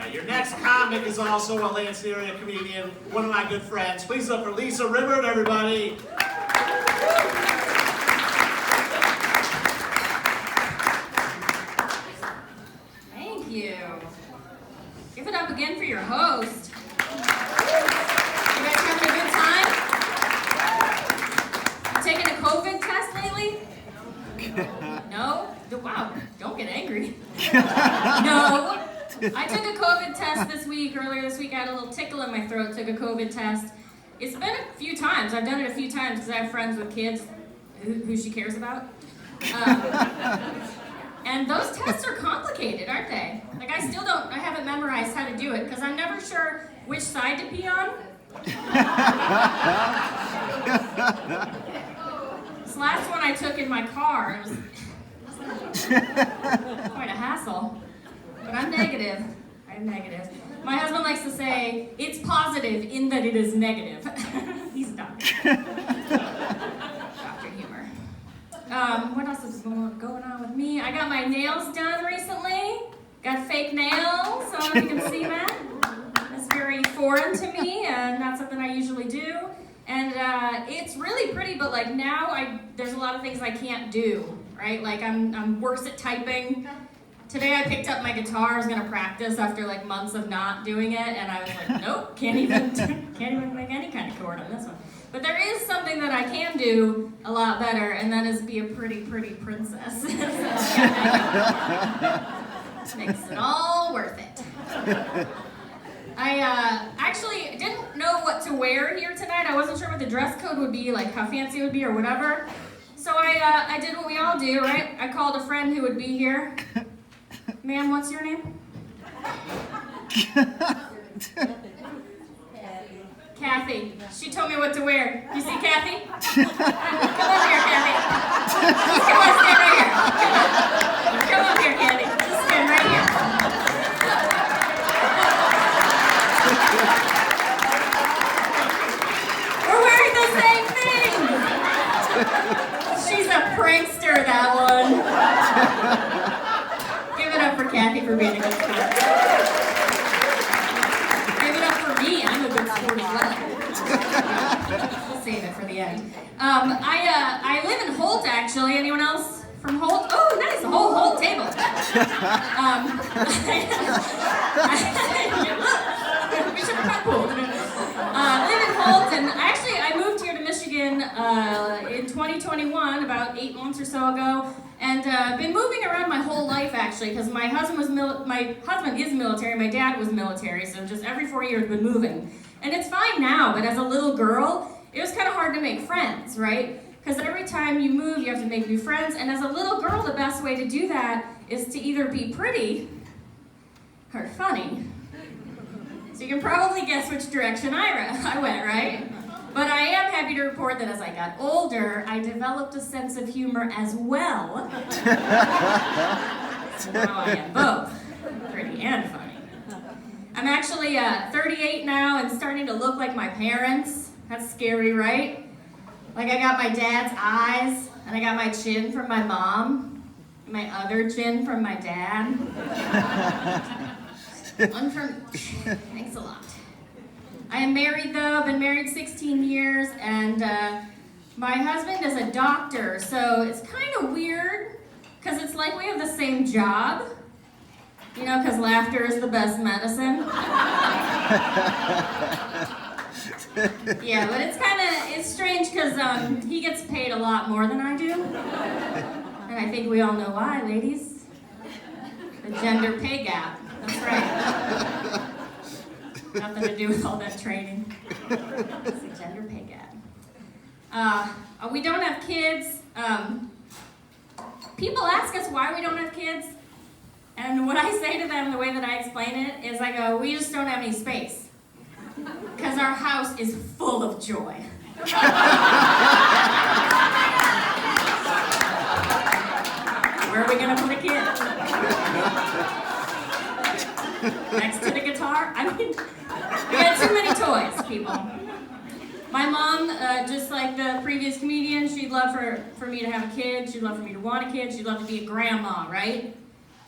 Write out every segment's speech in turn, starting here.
right, your next comic is also a Lansing area comedian, one of my good friends. Please look for Lisa Rimmert, everybody. Thank you. Give it up again for your host. You guys having a good time? Taking a COVID test lately? No? Wow, don't get angry. No. I took a COVID test earlier this week. I had a little tickle in my throat, took a COVID test. It's been a few times. I've done it a few times because I have friends with kids who she cares about. And those tests are complicated, aren't they? Like I haven't memorized how to do it because I'm never sure which side to pee on. This last one I took in my car, it was quite a hassle. But I'm negative. My husband likes to say, it's positive in that it is negative. He's a doctor. Dr. Humor. What else is going on with me? I got my nails done recently. Got fake nails, so I don't know if you can see that. That's very foreign to me, and not something I usually do. And it's really pretty, but like now there's a lot of things I can't do, right? Like I'm worse at typing. Today I picked up my guitar. I was gonna practice after like months of not doing it, and I was like, nope, can't even make any kind of chord on this one. But there is something that I can do a lot better, and that is be a pretty princess. So, makes it all worth it. I actually didn't know what to wear here tonight. I wasn't sure what the dress code would be, like how fancy it would be or whatever. So I did what we all do, right? I called a friend who would be here. Ma'am, what's your name? Kathy. She told me what to wear. You see Kathy? Come over here, Kathy. Come on, stand right here. Come up here, Kathy. Just stand right here. We're wearing the same thing. She's a prankster, that one. Give it up for Kathy for being a good sport. Give it up for me. I'm a good sport as well. We'll save it for the end. I live in Holt, actually. Anyone else from Holt? Oh, nice. A whole Holt table. We should have carpooled. I live in Holt, and actually I moved here to Michigan in 2021, about 8 months or so ago. And been moving around my whole life, actually, because my husband is military, my dad was military, so just every 4 years been moving. And it's fine now, but as a little girl, it was kind of hard to make friends, right? Because every time you move, you have to make new friends, and as a little girl, the best way to do that is to either be pretty or funny. So you can probably guess which direction I went, right? But I am happy to report that as I got older, I developed a sense of humor as well. So now I am both pretty and funny. I'm actually 38 now and starting to look like my parents. That's scary, right? Like I got my dad's eyes, and I got my chin from my mom, and my other chin from my dad. Thanks a lot. I am married though, been married 16 years, and my husband is a doctor, so it's kind of weird, because it's like we have the same job, you know, because laughter is the best medicine. Yeah, but it's strange, because he gets paid a lot more than I do, and I think we all know why, ladies. The gender pay gap, that's right. Nothing to do with all that training. It's a gender pay gap. We don't have kids. People ask us why we don't have kids. And what I say to them, the way that I explain it, is I go, we just don't have any space. Because our house is full of joy. Where are we going to put a kid? Next to the guitar? I mean, we got too many toys, people. My mom, just like the previous comedian, she'd love for me to have a kid. She'd love for me to want a kid. She'd love to be a grandma, right?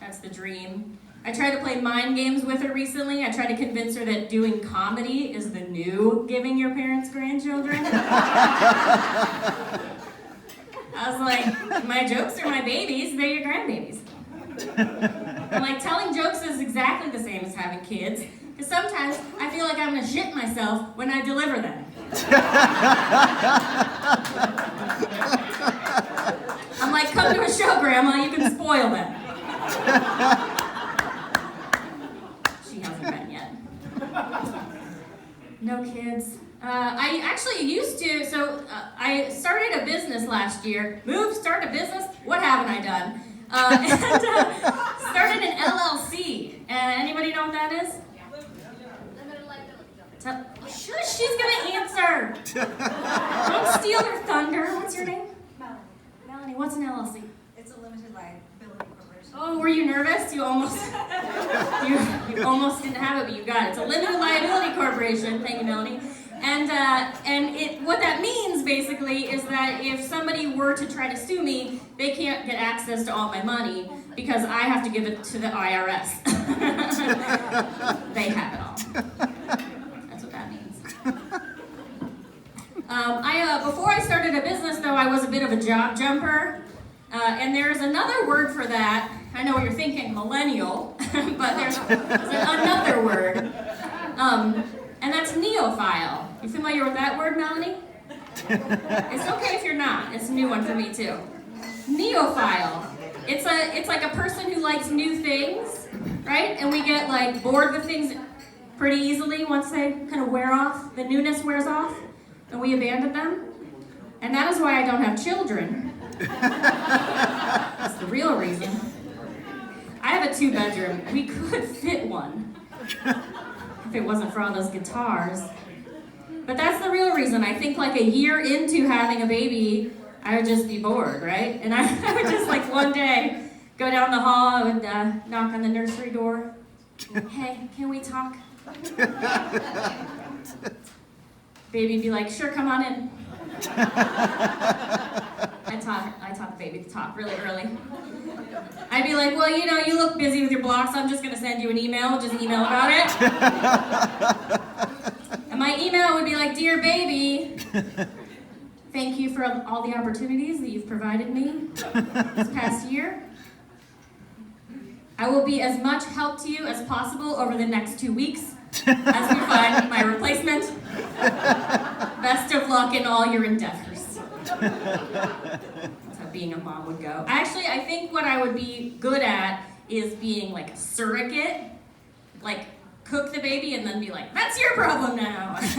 That's the dream. I tried to play mind games with her recently. I tried to convince her that doing comedy is the new giving your parents grandchildren. I was like, my jokes are my babies, they're your grandbabies. I'm like, telling jokes is exactly the same as having kids, because sometimes I feel like I'm gonna shit myself when I deliver them. I'm like, come to a show, Grandma, you can spoil them. She hasn't been yet. No kids. I actually used to, I started a business last year. Start a business? What haven't I done? Started an LLC. Anybody know what that is? Shush, she's gonna answer. Don't steal her thunder. What's your name? Melanie, what's an LLC? It's a limited liability corporation. Oh, were you nervous? You almost didn't have it, but you got it. It's a limited liability corporation. Thank you, Melanie. And what that means basically is that if somebody were to try to sue me, they can't get access to all my money because I have to give it to the IRS. They have it all. That's what that means. Before I started a business, though, I was a bit of a job jumper. And there's another word for that. I know what you're thinking, millennial, but there's another word. And that's neophile. You familiar with that word, Melanie? It's okay if you're not. It's a new one for me, too. Neophile. It's like a person who likes new things, right? And we get like bored with things pretty easily once they kind of wear off. The newness wears off, and we abandon them. And that is why I don't have children. That's the real reason. I have a 2-bedroom. We could fit one if it wasn't for all those guitars. But that's the real reason. I think like a year into having a baby, I would just be bored, right? And I would just like one day go down the hall, I would knock on the nursery door. Hey, can we talk? Baby'd be like, sure, come on in. I taught the baby to talk really early. I'd be like, well, you look busy with your blocks, I'm just gonna send you an email, just email about it. And my email would be like, dear baby, thank you for all the opportunities that you've provided me this past year. I will be as much help to you as possible over the next 2 weeks as we find my replacement. Best of luck in all your endeavors. That's how being a mom would go. Actually, I think what I would be good at is being like a surrogate, like cook the baby and then be like, that's your problem now. It's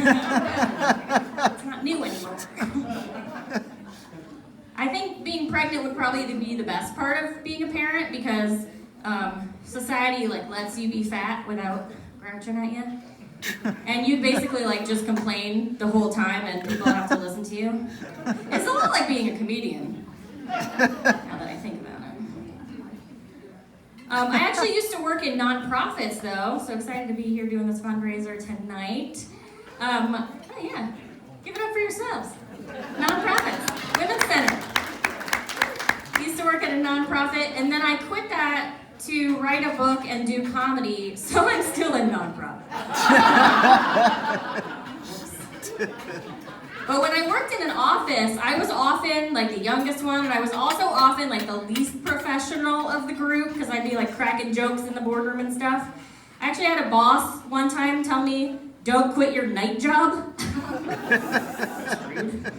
not new anymore. I think being pregnant would probably be the best part of being a parent because society like lets you be fat without grouching at you. And you basically like just complain the whole time and people have to listen to you. It's a lot like being a comedian, now that I think about it. I actually used to work in nonprofits though, so excited to be here doing this fundraiser tonight. Oh yeah, give it up for yourselves. Nonprofits, Women's Center. Used to work at a nonprofit and then I quit that to write a book and do comedy, so I'm still in nonprofit. But when I worked in an office, I was often like the youngest one, and I was also often like the least professional of the group because I'd be like cracking jokes in the boardroom and stuff. I actually had a boss one time tell me, "Don't quit your night job." That's rude.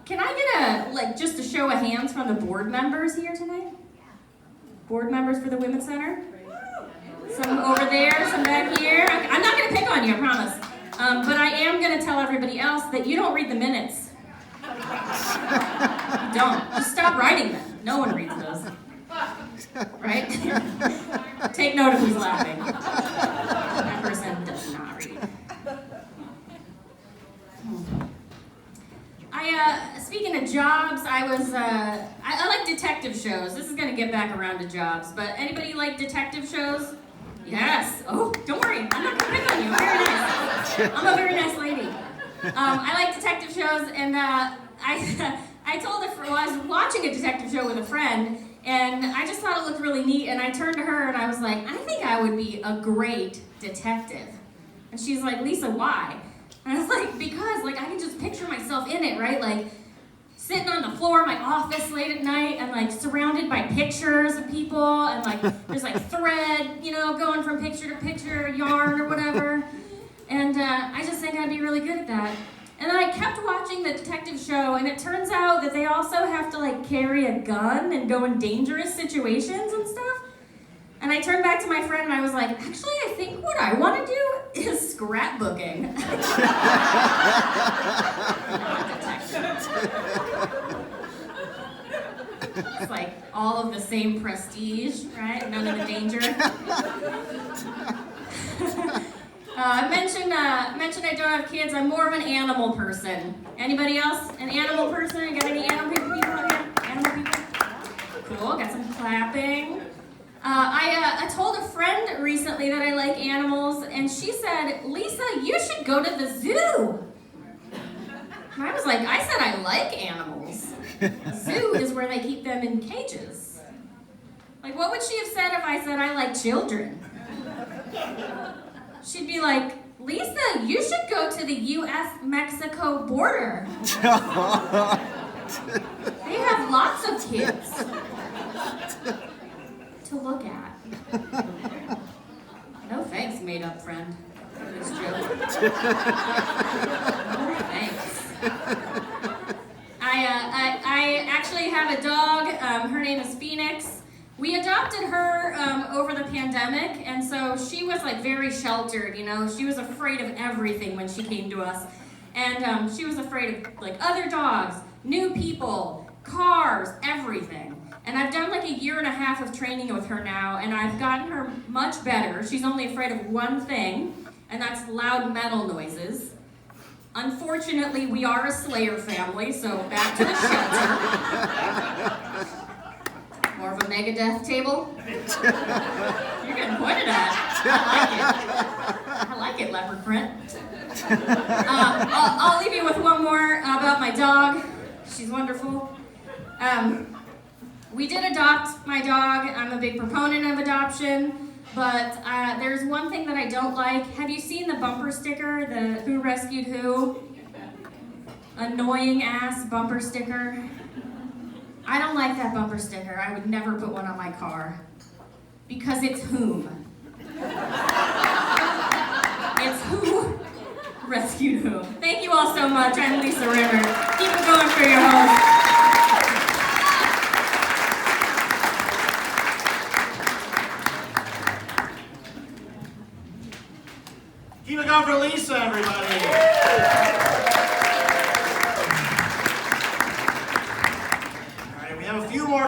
Can I get just a show of hands from the board members here tonight? Board members for the Women's Center? Some over there, some back here. I'm not going to pick on you, I promise. But I am going to tell everybody else that you don't read the minutes. You don't. Just stop writing them. No one reads those. Right? Take note of who's laughing. That person does not read. Speaking of jobs, I like detective shows. This is going to get back around to jobs, but anybody like detective shows? Yes. Oh, don't worry. I'm not going to pick on you. I'm very nice. I'm a very nice lady. I like detective shows, and I was watching a detective show with a friend, And I just thought it looked really neat, and I turned to her and I was like, I think I would be a great detective. And she's like, Lisa, why? And I was like, because like I can just picture myself in it, right? Like sitting on the floor of my office late at night and like surrounded by pictures of people and like there's like thread, you know, going from picture to picture, yarn or whatever. And I just think I'd be really good at that. And then I kept watching the detective show, and it turns out that they also have to like carry a gun and go in dangerous situations and stuff. And I turned back to my friend and I was like, actually, I think what I want to do is scrapbooking. It's like all of the same prestige, right? None of the danger. I mentioned I don't have kids. I'm more of an animal person. Anybody else? An animal person? Got any animal people out here? Animal people? Cool. Got some clapping. I told a friend recently that I like animals, and she said, Lisa, you should go to the zoo. And I was like, I said I like animals. Zoo is where they keep them in cages. Like, what would she have said if I said I like children? She'd be like, Lisa, you should go to the U.S.-Mexico border. They have lots of kids to look at. No thanks, made-up friend. It's true. No thanks. I actually have a dog. Her name is Phoenix. We adopted her over the pandemic, and so she was like very sheltered, you know. She was afraid of everything when she came to us. And she was afraid of like other dogs, new people, cars, everything. And I've done like 1.5 years of training with her now, and I've gotten her much better. She's only afraid of one thing, and that's loud metal noises. Unfortunately, we are a Slayer family, so back to the shelter. More of a Megadeth table? You're getting pointed at. I like it, leopard print. I'll leave you with one more about my dog. She's wonderful. We did adopt my dog. I'm a big proponent of adoption, but there's one thing that I don't like. Have you seen the bumper sticker, the Who Rescued Who? Annoying ass bumper sticker. I don't like that bumper sticker. I would never put one on my car. Because it's whom. It's who rescued whom. Thank you all so much. I'm Lisa Rimmert. Keep it going for your host. Keep it going for Lisa, everybody.